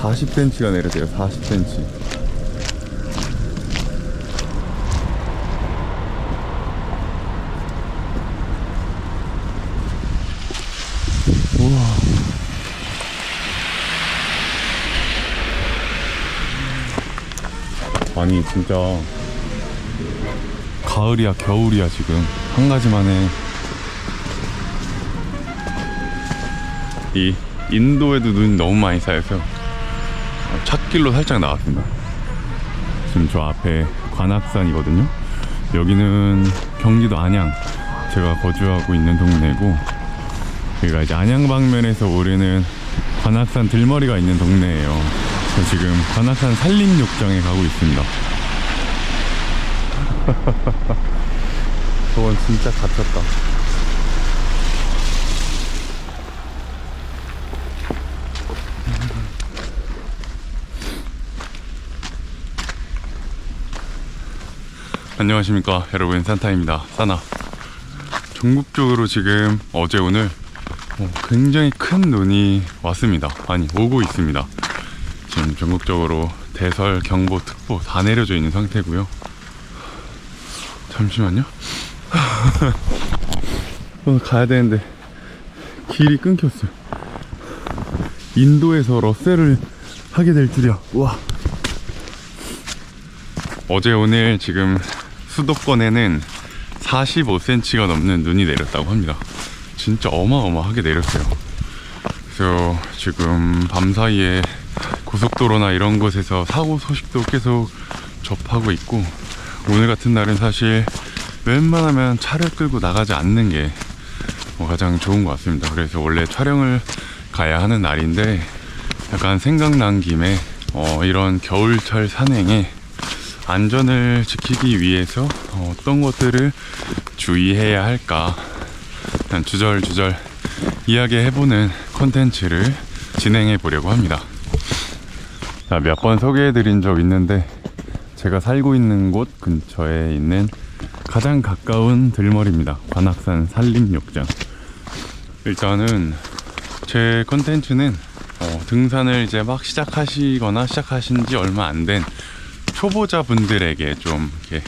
40cm가 내렸대요. 40cm. 우와. 아니 진짜 가을이야 겨울이야 지금 한 가지만 해. 이 인도에도 눈이 너무 많이 쌓여서 찻길로 살짝 나왔습니다. 지금 저 앞에 관악산이거든요. 여기는 경기도 안양, 제가 거주하고 있는 동네고, 여기가 이제 안양 방면에서 오르는 관악산 들머리가 있는 동네예요. 그래서 지금 관악산 산림욕장에 가고 있습니다. 저건 진짜 갇혔다. 안녕하십니까 여러분, 산타입니다. 사나. 전국적으로 지금 어제 오늘 굉장히 큰 눈이 왔습니다. 아니 오고 있습니다. 지금 전국적으로 대설, 경보, 특보 다 내려져 있는 상태고요. 잠시만요. 오늘 가야 되는데 길이 끊겼어요. 인도에서 러셀을 하게 될 줄이야. 우와. 어제 오늘 지금 수도권에는 45cm가 넘는 눈이 내렸다고 합니다. 진짜 어마어마하게 내렸어요. 그래서 지금 밤사이에 고속도로나 이런 곳에서 사고 소식도 계속 접하고 있고, 오늘 같은 날은 사실 웬만하면 차를 끌고 나가지 않는 게 가장 좋은 것 같습니다. 그래서 원래 촬영을 가야 하는 날인데 약간 생각난 김에 이런 겨울철 산행에 안전을 지키기 위해서 어떤 것들을 주의해야 할까 그냥 주절주절 이야기해보는 콘텐츠를 진행해 보려고 합니다. 자, 몇 번 소개해드린 적 있는데 제가 살고 있는 곳 근처에 있는 가장 가까운 들머리입니다. 관악산 산림욕장. 일단은 제 콘텐츠는 등산을 이제 막 시작하시거나 시작하신 지 얼마 안 된 초보자분들에게 좀 이렇게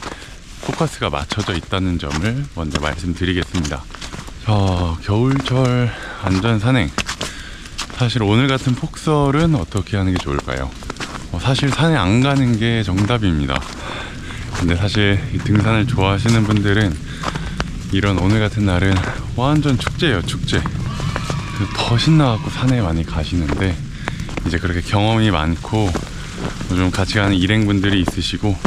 포커스가 맞춰져 있다는 점을 먼저 말씀드리겠습니다. 겨울철 안전 산행, 사실 오늘 같은 폭설은 어떻게 하는 게 좋을까요? 사실 산에 안 가는 게 정답입니다. 근데 사실 이 등산을 좋아하시는 분들은 이런 오늘 같은 날은 완전 축제예요, 축제. 더 신나갖고 산에 많이 가시는데, 이제 그렇게 경험이 많고 좀 같이 가는 일행분들이 있으시고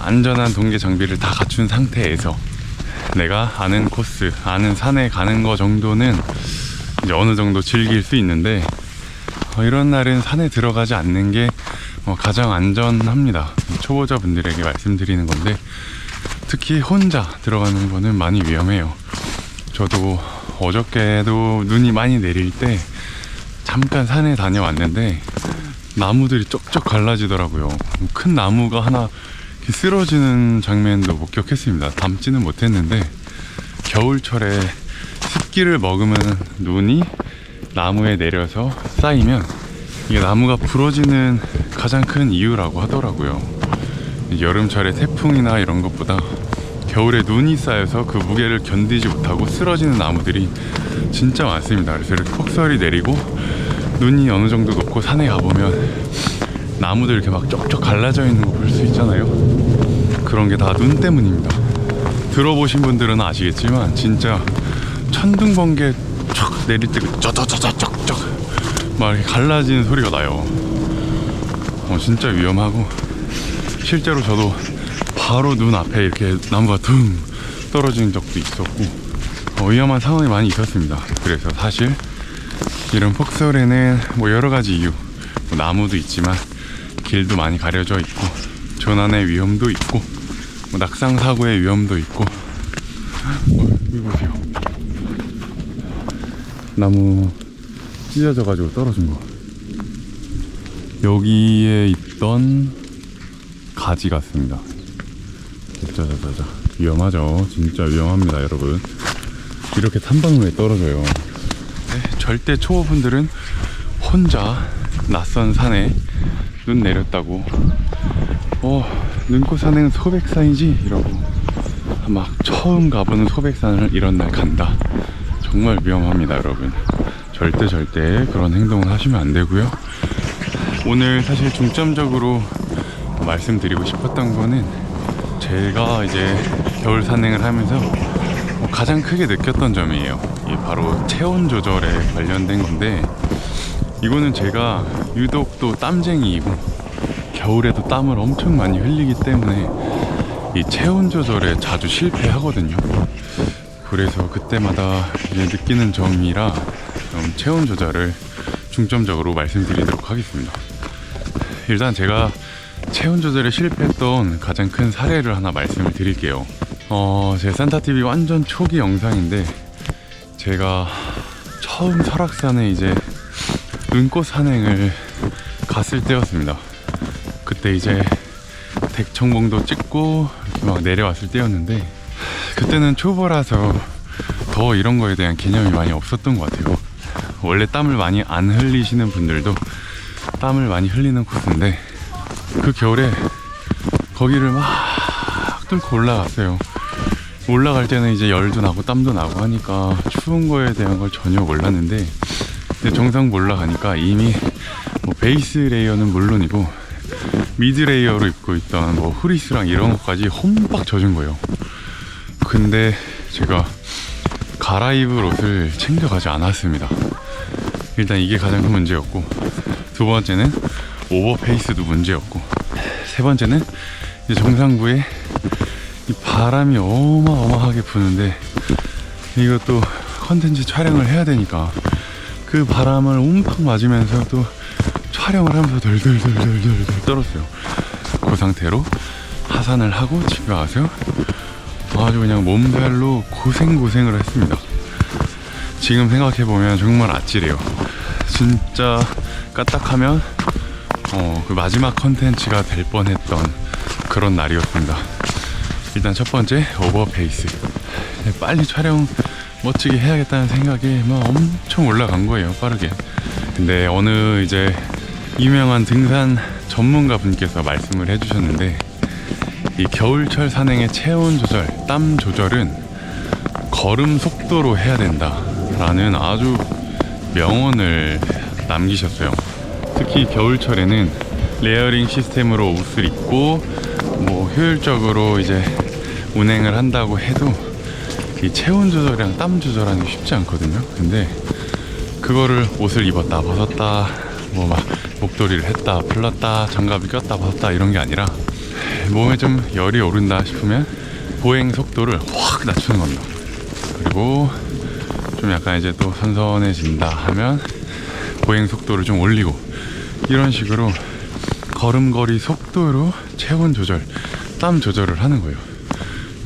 안전한 동계 장비를 다 갖춘 상태에서 내가 아는 코스, 아는 산에 가는 거 정도는 이제 어느 정도 즐길 수 있는데, 이런 날은 산에 들어가지 않는 게 가장 안전합니다. 초보자분들에게 말씀드리는 건데, 특히 혼자 들어가는 거는 많이 위험해요. 저도 어저께도 눈이 많이 내릴 때 잠깐 산에 다녀왔는데 나무들이 쩍쩍 갈라지더라고요. 큰 나무가 하나 쓰러지는 장면도 목격했습니다. 담지는 못했는데, 겨울철에 습기를 머금은 눈이 나무에 내려서 쌓이면 이게 나무가 부러지는 가장 큰 이유라고 하더라고요. 여름철에 태풍이나 이런 것보다 겨울에 눈이 쌓여서 그 무게를 견디지 못하고 쓰러지는 나무들이 진짜 많습니다. 그래서 이렇게 폭설이 내리고 눈이 어느 정도 녹고 산에 가보면 나무들 이렇게 막 쩍쩍 갈라져 있는 거 볼 수 있잖아요. 그런 게 다 눈 때문입니다. 들어보신 분들은 아시겠지만 진짜 천둥번개 척 내릴 때 그 쩌쩌쩌쩌쩍쩍 막 이렇게 갈라지는 소리가 나요. 진짜 위험하고, 실제로 저도 바로 눈 앞에 이렇게 나무가 둥 떨어지는 적도 있었고 위험한 상황이 많이 있었습니다. 그래서 사실 이런 폭설에는 여러 가지 이유, 나무도 있지만 길도 많이 가려져 있고 조난의 위험도 있고 낙상 사고의 위험도 있고. 여기 보세요. 나무 찢어져 가지고 떨어진 거. 여기에 있던 가지 같습니다. 짜자자자. 위험하죠. 진짜 위험합니다, 여러분. 이렇게 탐방로에 떨어져요. 네, 절대 초보분들은 혼자 낯선 산에 눈 내렸다고 눈꽃 산행은 소백산이지? 이러고 막 처음 가보는 소백산을 이런 날 간다. 정말 위험합니다 여러분. 절대 그런 행동을 하시면 안 되고요. 오늘 사실 중점적으로 말씀드리고 싶었던 거는 제가 이제 겨울 산행을 하면서 가장 크게 느꼈던 점이에요. 이게 바로 체온 조절에 관련된 건데, 이거는 제가 유독 또 땀쟁이이고 겨울에도 땀을 엄청 많이 흘리기 때문에 이 체온 조절에 자주 실패하거든요. 그래서 그때마다 이제 느끼는 점이라 체온 조절을 중점적으로 말씀드리도록 하겠습니다. 일단 제가 체온 조절에 실패했던 가장 큰 사례를 하나 말씀을 드릴게요. 제 산타TV 완전 초기 영상인데, 제가 처음 설악산에 이제 눈꽃 산행을 갔을 때였습니다. 그때 이제 대청봉도 찍고 이렇게 막 내려왔을 때였는데, 그때는 초보라서 더 이런 거에 대한 개념이 많이 없었던 것 같아요. 원래 땀을 많이 안 흘리시는 분들도 땀을 많이 흘리는 코스인데, 그 겨울에 거기를 막 뚫고 올라갔어요. 올라갈 때는 이제 열도 나고 땀도 나고 하니까 추운 거에 대한 걸 전혀 몰랐는데, 정상 올라가니까 이미 베이스 레이어는 물론이고 미드 레이어로 입고 있던 후리스랑 이런 것까지 홈박 젖은 거예요. 근데 제가 갈아입을 옷을 챙겨가지 않았습니다. 일단 이게 가장 큰 문제였고, 두 번째는 오버페이스도 문제였고, 세 번째는 이제 정상부에 이 바람이 어마어마하게 부는데, 이것도 컨텐츠 촬영을 해야 되니까 그 바람을 옴팍 맞으면서 또 촬영을 하면서 덜덜덜덜덜 떨었어요. 그 상태로 하산을 하고 집에 와서 아주 그냥 몸살로 고생을 했습니다. 지금 생각해보면 정말 아찔해요. 진짜 까딱하면 그 마지막 컨텐츠가 될 뻔했던 그런 날이었습니다. 일단 첫 번째, 오버페이스. 빨리 촬영 멋지게 해야겠다는 생각에 막 엄청 올라간 거예요, 빠르게. 근데 어느 이제 유명한 등산 전문가 분께서 말씀을 해주셨는데, 이 겨울철 산행의 체온 조절, 땀 조절은 걸음 속도로 해야 된다 라는 아주 명언을 남기셨어요. 특히 겨울철에는 레이어링 시스템으로 옷을 입고 효율적으로 이제 운행을 한다고 해도 이 체온 조절이랑 땀 조절하는 게 쉽지 않거든요. 근데 그거를 옷을 입었다 벗었다 막 목도리를 했다 풀렀다 장갑을 꼈다 벗었다 이런 게 아니라, 몸에 좀 열이 오른다 싶으면 보행 속도를 확 낮추는 겁니다. 그리고 좀 약간 이제 또 선선해진다 하면 보행 속도를 좀 올리고, 이런 식으로 걸음걸이 속도로 체온 조절, 땀 조절을 하는 거예요.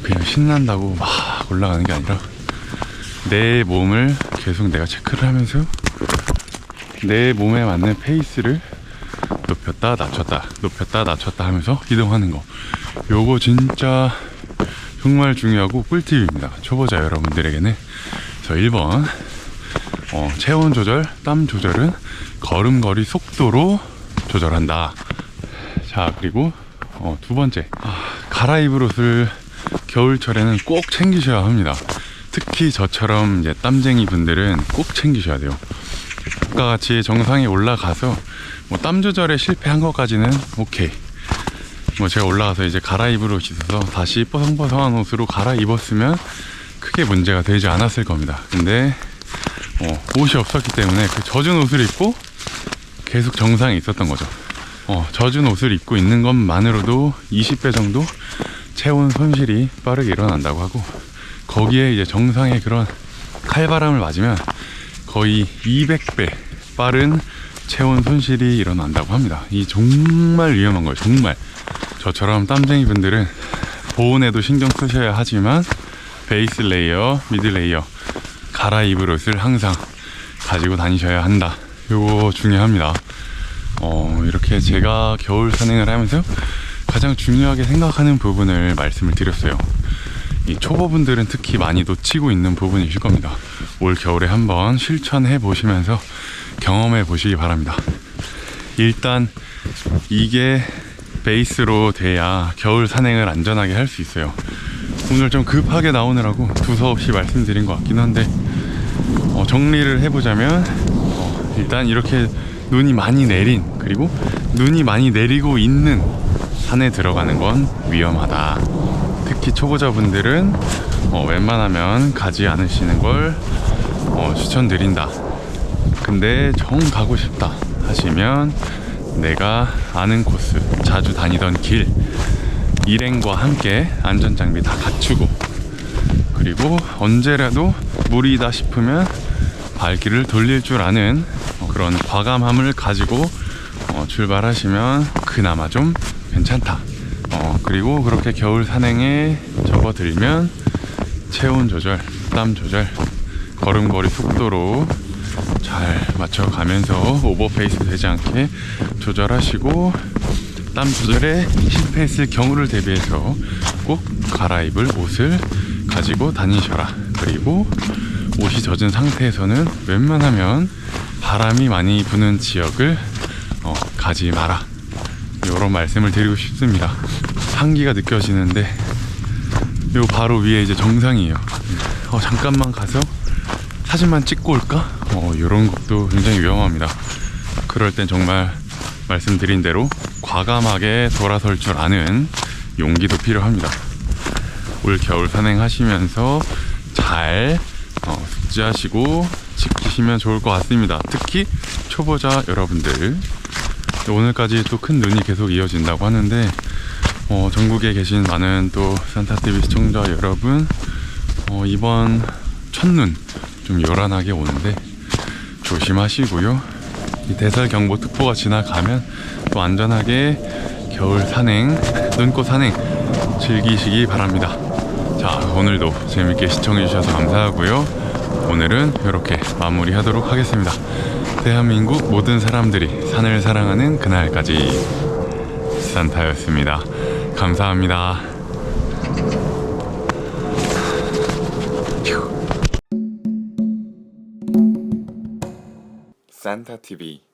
그냥 신난다고 막 올라가는 게 아니라 내 몸을 계속 내가 체크를 하면서 내 몸에 맞는 페이스를 높였다 낮췄다 하면서 이동하는 거. 요거 진짜 정말 중요하고 꿀팁입니다, 초보자 여러분들에게는. 그래서 1번 체온 조절, 땀 조절은 걸음걸이 속도로 조절한다. 자, 그리고 두 번째, 갈아입을 옷을 겨울철에는 꼭 챙기셔야 합니다. 특히 저처럼 이제 땀쟁이 분들은 꼭 챙기셔야 돼요. 아까 같이 정상에 올라가서 땀 조절에 실패한 것까지는 오케이. 제가 올라가서 이제 갈아입을 옷이 있어서 다시 뽀송뽀송한 옷으로 갈아입었으면 크게 문제가 되지 않았을 겁니다. 근데 옷이 없었기 때문에 그 젖은 옷을 입고 계속 정상에 있었던 거죠. 젖은 옷을 입고 있는 것만으로도 20배 정도 체온 손실이 빠르게 일어난다고 하고, 거기에 이제 정상에 그런 칼바람을 맞으면 거의 200배 빠른 체온 손실이 일어난다고 합니다. 이 정말 위험한 거예요, 정말. 저처럼 땀쟁이 분들은 보온에도 신경 쓰셔야 하지만 베이스 레이어, 미드 레이어, 갈아입을 옷을 항상 가지고 다니셔야 한다. 요거 중요합니다. 이렇게 제가 겨울 산행을 하면서 가장 중요하게 생각하는 부분을 말씀을 드렸어요. 이 초보분들은 특히 많이 놓치고 있는 부분이실 겁니다. 올 겨울에 한번 실천해 보시면서 경험해 보시기 바랍니다. 일단 이게 베이스로 돼야 겨울 산행을 안전하게 할 수 있어요. 오늘 좀 급하게 나오느라고 두서없이 말씀드린 것 같긴 한데, 정리를 해보자면 일단 이렇게 눈이 많이 내린, 그리고 눈이 많이 내리고 있는 산에 들어가는 건 위험하다. 특히 초보자분들은 웬만하면 가지 않으시는 걸 추천드린다. 근데 정 가고 싶다 하시면 내가 아는 코스, 자주 다니던 길, 일행과 함께 안전장비 다 갖추고, 그리고 언제라도 무리다 싶으면 발길을 돌릴 줄 아는 그런 과감함을 가지고 출발하시면 그나마 좀 괜찮다. 그리고 그렇게 겨울 산행에 접어들면 체온 조절, 땀 조절, 걸음걸이 속도로 잘 맞춰가면서 오버페이스 되지 않게 조절하시고, 땀 조절에 실패했을 경우를 대비해서 꼭 갈아입을 옷을 가지고 다니셔라. 그리고 옷이 젖은 상태에서는 웬만하면 바람이 많이 부는 지역을 가지 마라. 이런 말씀을 드리고 싶습니다. 한기가 느껴지는데 요 바로 위에 이제 정상이에요. 잠깐만 가서 사진만 찍고 올까? 이런 것도 굉장히 위험합니다. 그럴 땐 정말 말씀드린 대로 과감하게 돌아설 줄 아는 용기도 필요합니다. 올 겨울 산행하시면서 잘 숙지하시고 지키시면 좋을 것 같습니다. 특히 초보자 여러분들, 오늘까지 또 큰 눈이 계속 이어진다고 하는데 전국에 계신 많은 또 산타TV 시청자 여러분, 이번 첫눈 좀 요란하게 오는데 조심하시고요. 이 대설경보특보가 지나가면 또 안전하게 겨울 산행, 눈꽃 산행 즐기시기 바랍니다. 자, 오늘도 재밌게 시청해주셔서 감사하고요. 오늘은 이렇게 마무리하도록 하겠습니다. 대한민국 모든 사람들이 산을 사랑하는 그날까지, 산타였습니다. 감사합니다. 산타TV